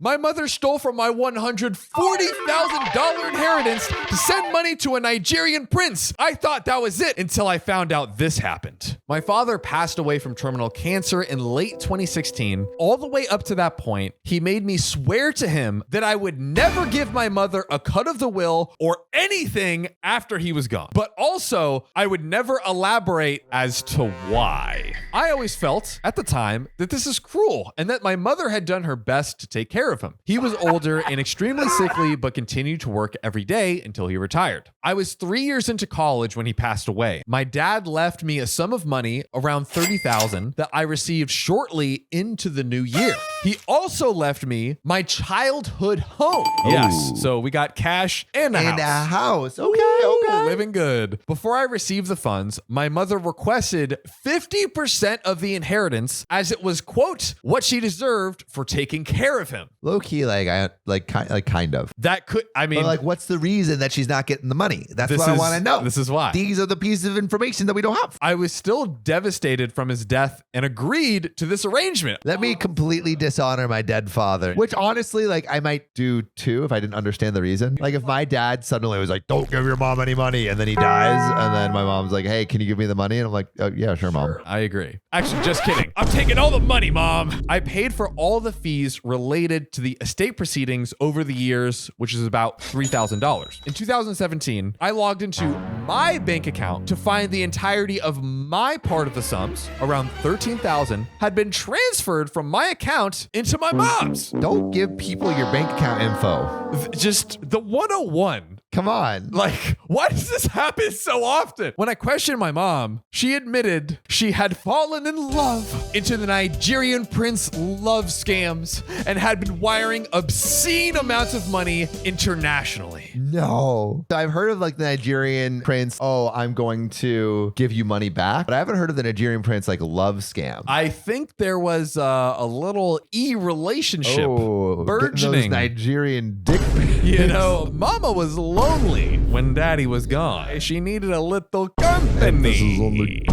My mother stole from my $140,000 inheritance to send money to a Nigerian prince. I thought that was it until I found out this happened. My father passed away from terminal cancer in late 2016. All the way up to that point, he made me swear to him that I would never give my mother a cut of the will or anything after he was gone. But also, I would never elaborate as to why. I always felt at the time that this is cruel and that my mother had done her best to take care of him. He was older and extremely sickly, but continued to work every day until he retired. I was 3 years into college when he passed away. My dad left me a sum of money, around $30,000, that I received shortly into the new year. He also left me my childhood home. Ooh. Yes, so we got cash and a house. Okay, okay. Living good. Before I received the funds, my mother requested 50% of the inheritance as it was, quote, what she deserved for taking care of him. Low key, kind of. That could, I mean, But what's the reason that she's not getting the money? That's what I want to know. This is why. These are the pieces of information that we don't have. I was still devastated from his death and agreed to this arrangement. Let me completely dishonor my dead father, which honestly, I might do too if I didn't understand the reason. Like if my dad suddenly was like, don't give your mom any money, and then he dies, and then my mom's like, hey, can you give me the money? And I'm like, oh, yeah, sure, mom. I agree. Actually, just kidding. I'm taking all the money, mom. I paid for all the fees related to the estate proceedings over the years, which is about $3,000. In 2017, I logged into my bank account to find the entirety of my part of the sums, around $13,000, had been transferred from my account into my mom's. Don't give people your bank account info. Just the 101. Come on. Why does this happen so often? When I questioned my mom, she admitted she had fallen in love into the Nigerian prince love scams and had been wiring obscene amounts of money internationally. No. I've heard of the Nigerian prince, oh, I'm going to give you money back. But I haven't heard of the Nigerian prince love scam. I think there was a little relationship burgeoning. Those Nigerian dick pics. Mama was lonely when daddy was gone. She needed a little company.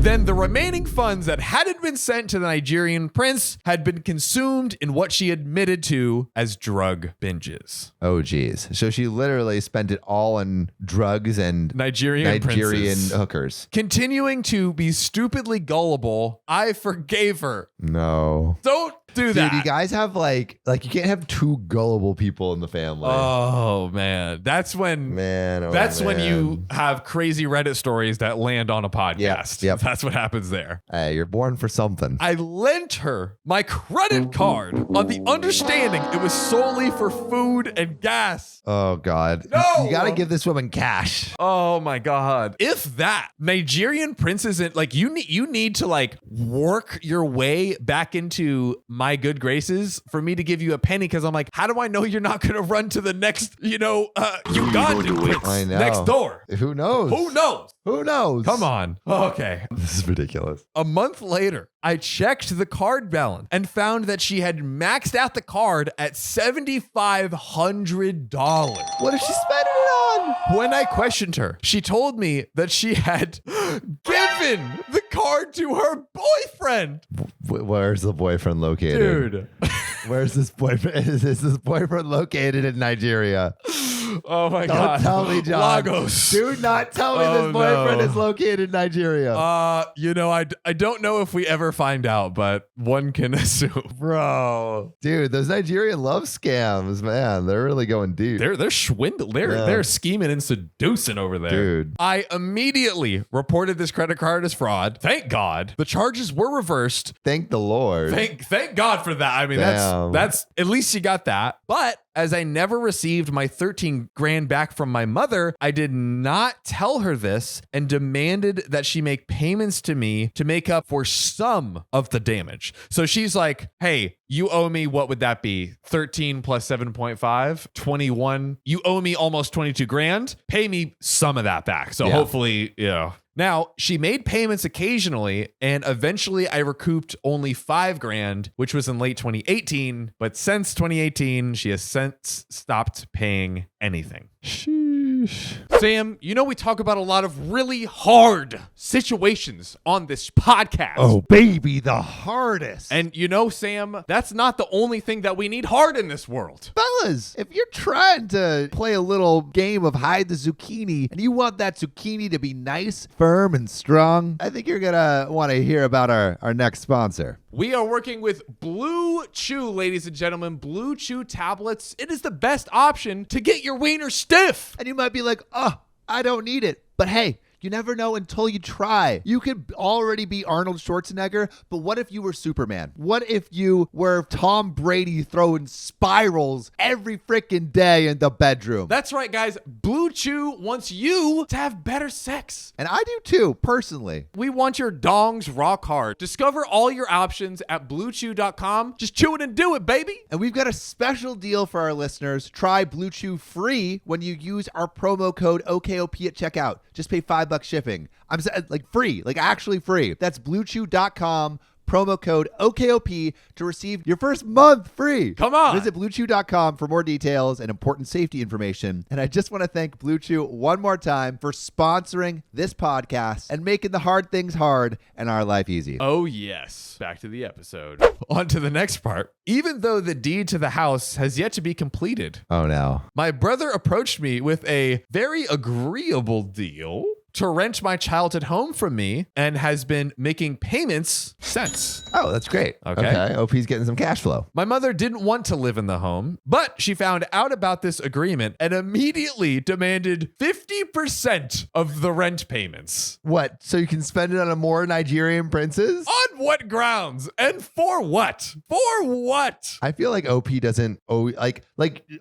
Then the remaining funds that hadn't been sent to the Nigerian prince had been consumed in what she admitted to as drug binges. Oh, geez. So she literally spent it all on drugs and Nigerian hookers. Continuing to be stupidly gullible, I forgave her. No. Don't do that. Dude, you guys have you can't have two gullible people in the family. Oh man, that's when when you have crazy Reddit stories that land on a podcast. Yep. That's what happens there. Hey, you're born for something. I lent her my credit card on the understanding it was solely for food and gas. Oh God. No! You got to give this woman cash. Oh my God. If that Nigerian prince isn't you need to work your way back into my good graces for me to give you a penny, because I'm how do I know you're not going to run to the next, Ugandan prince I know. next door? Who knows? Who knows? Come on. Okay. This is ridiculous. A month later, I checked the card balance and found that she had maxed out the card at $7,500. What is she spending it on? When I questioned her, she told me that she had given the card to her boyfriend. Where's the boyfriend located? Dude. Where's this boyfriend? Is this boyfriend located in Nigeria? Oh my God. Don't tell me, John. Lagos. Do not tell me this boyfriend is located in Nigeria. I don't know if we ever find out, but one can assume. Bro. Dude, those Nigerian love scams, man, they're really going deep. They're they're scheming and seducing over there. Dude. I immediately reported this credit card as fraud. Thank God. The charges were reversed. Thank the Lord. Thank God for that. I mean, that's at least you got that. But as I never received my 13 grand back from my mother, I did not tell her this and demanded that she make payments to me to make up for some of the damage. So she's like, hey, you owe me, what would that be? 13 plus 7.5, 21. You owe me almost 22 grand. Pay me some of that back. So hopefully, Now, she made payments occasionally, and eventually I recouped only 5 grand, which was in late 2018. But since 2018, she has since stopped paying anything. Sam, you know we talk about a lot of really hard situations on this podcast. Oh, baby, the hardest. And you know, Sam, that's not the only thing that we need hard in this world. Fellas, if you're trying to play a little game of hide the zucchini and you want that zucchini to be nice, firm, and strong, I think you're going to want to hear about our next sponsor. We are working with Blue Chew, ladies and gentlemen. Blue Chew tablets. It is the best option to get your wiener stiff. And you might be like, oh, I don't need it. But hey, you never know until you try. You could already be Arnold Schwarzenegger, but what if you were Superman? What if you were Tom Brady throwing spirals every freaking day in the bedroom? That's right, guys. Blue Chew wants you to have better sex. And I do too, personally. We want your dongs rock hard. Discover all your options at bluechew.com. Just chew it and do it, baby. And we've got a special deal for our listeners. Try Blue Chew free when you use our promo code OKOP at checkout. Just pay $5 shipping. I'm saying like free, like actually free. That's bluechew.com, promo code OKOP to receive your first month free. Come on. Visit bluechew.com for more details and important safety information. And I just want to thank Blue Chew one more time for sponsoring this podcast and making the hard things hard and our life easy. Oh, yes. Back to the episode. On to the next part. Even though the deed to the house has yet to be completed, Oh, no. my brother approached me with a very agreeable deal to rent my childhood home from me and has been making payments since. Oh, that's great. Okay. OP's getting some cash flow. My mother didn't want to live in the home, but she found out about this agreement and immediately demanded 50% of the rent payments. What? So you can spend it on a more Nigerian princes? On what grounds? And for what? For what? I feel like OP doesn't owe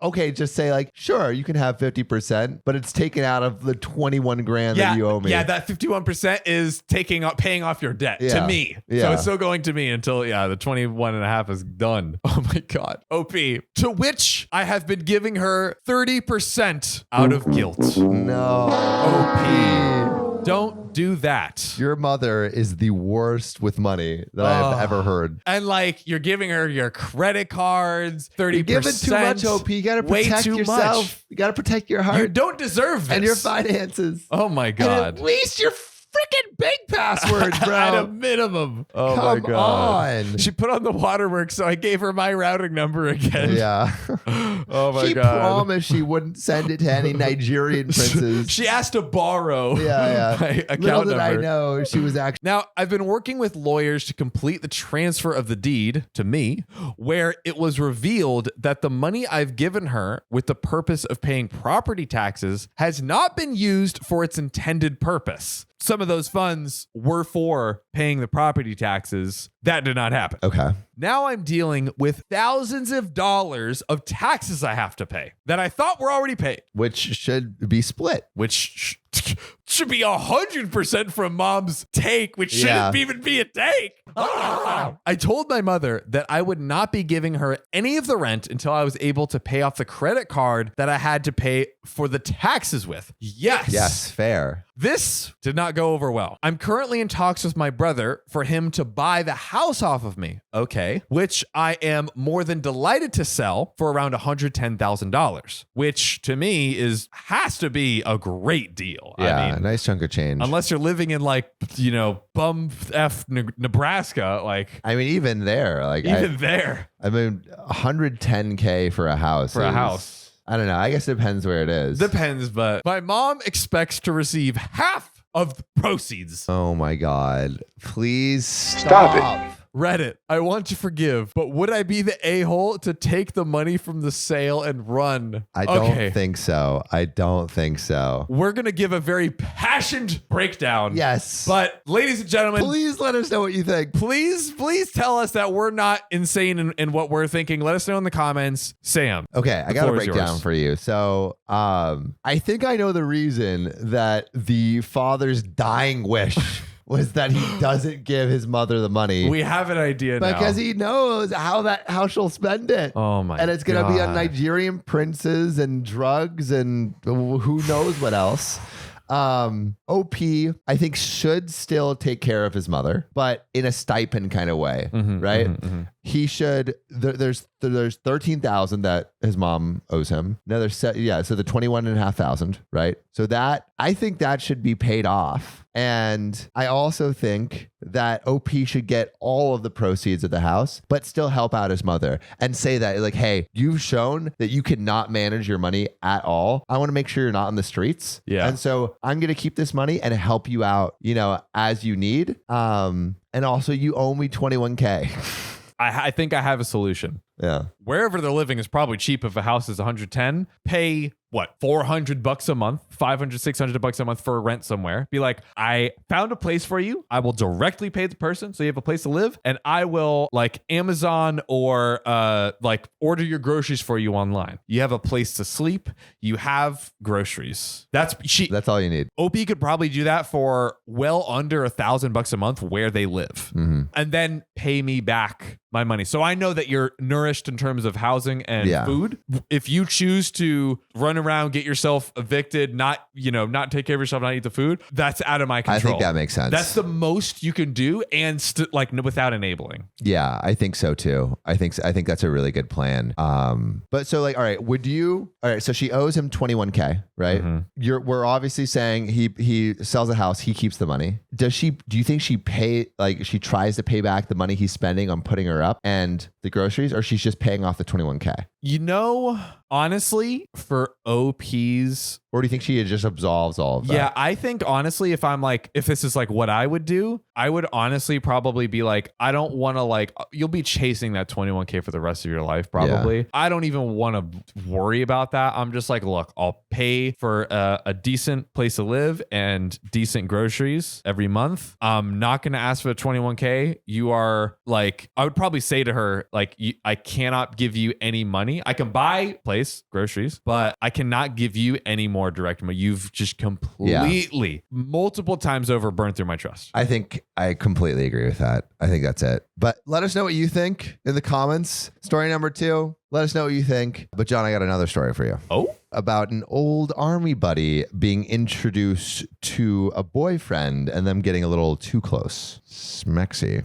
okay, just say like, sure, you can have 50%, but it's taken out of the 21 grand that you owe me. Yeah, that 51% is paying off your debt to me. Yeah. So it's still going to me until the 21 and a half is done. Oh my God. OP. To which I have been giving her 30% out of guilt. No. OP. Don't do that. Your mother is the worst with money that I have ever heard. And like you're giving her your credit cards, 30%. You're giving too much, OP. You got to protect yourself. Much. You got to protect your heart. You don't deserve this. And your finances. Oh my God. And at least your freaking big passwords, bro. At a minimum. Oh Come my God. on. She put on the waterworks, so I gave her my routing number again. Yeah. Oh my she God. promised she wouldn't send it to any Nigerian princes. She asked to borrow my account Little did number. I know she was actually. Now, I've been working with lawyers to complete the transfer of the deed to me, where it was revealed that the money I've given her with the purpose of paying property taxes has not been used for its intended purpose. Some of those funds were for paying the property taxes. That did not happen. Okay. Now I'm dealing with thousands of dollars of taxes I have to pay that I thought were already paid. Which should be split. Which should be 100% from mom's take, which shouldn't even be a take. I told my mother that I would not be giving her any of the rent until I was able to pay off the credit card that I had to pay for the taxes with. Yes, fair. This did not go over well. I'm currently in talks with my brother for him to buy the house off of me. Okay. Which I am more than delighted to sell for around $110,000, which to me has to be a great deal. Yeah, I mean, nice chunk of change. unless you're living in bum F Nebraska, I mean, even there, there I mean, $110K for a house. for a house. I don't know. I guess it depends where it is. Depends, but my mom expects to receive half of the proceeds. Oh my God. Please stop it. Reddit, I want to forgive, but would I be the a-hole to take the money from the sale and run? I don't think so. I don't think so. We're going to give a very passionate breakdown. Yes. But ladies and gentlemen, Please let us know what you think. please tell us that we're not insane in what we're thinking. Let us know in the comments. Sam. Okay, I got a floor is breakdown yours. for you. So, I think I know the reason that the father's dying wish was that he doesn't give his mother the money. We have an idea now. Because he knows how she'll spend it. Oh my God. And it's going to be on Nigerian princes and drugs and who knows what else. OP, I think, should still take care of his mother, but in a stipend kind of way, right? he should, there's 13,000 that his mom owes him. So the 21,500, right? So that, I think that should be paid off. And I also think that OP should get all of the proceeds of the house, but still help out his mother and say that, like, hey, you've shown that you cannot manage your money at all. I want to make sure you're not on the streets. Yeah. And so I'm going to keep this money and help you out, as you need. And also you owe me 21K. I think I have a solution. Yeah. Wherever they're living is probably cheap. If a house is 110, pay what, $400 a month, $500, $600 a month for a rent somewhere. Be like, I found a place for you. I will directly pay the person so you have a place to live, and I will like Amazon or like order your groceries for you online. You have a place to sleep. You have groceries. That's all you need. OP could probably do that for well under $1,000 a month where they live, and then pay me back my money. So I know that you're nourished in terms of housing and food. If you choose to run around, get yourself evicted, not take care of yourself, not eat the food, that's out of my control. I think that makes sense. That's the most you can do, and without enabling. Yeah, I think so too. I think that's a really good plan. But so like, all right, so she owes him 21K, right? Mm-hmm. We're obviously saying he sells a house, he keeps the money. Do you think she tries to pay back the money he's spending on putting her up and the groceries, or she's just paying off the 21K? Honestly, for OPs, or do you think she just absolves all of that? Yeah, I think honestly, if this is like what I would do, I would honestly probably be like, I don't want to you'll be chasing that 21K for the rest of your life, probably. Yeah. I don't even want to worry about that. I'm just like, look, I'll pay for a decent place to live and decent groceries every month. I'm not going to ask for the 21K. You are like, I would probably say to her, like, I cannot give you any money. I can buy groceries, but I cannot give you any more direct money. You've just completely multiple times over burned through my trust. I think I completely agree with that. I think that's it. But let us know what you think in the comments. Story number 2. Let us know what you think. But John, I got another story for you. Oh? About an old army buddy being introduced to a boyfriend and them getting a little too close. Smexy.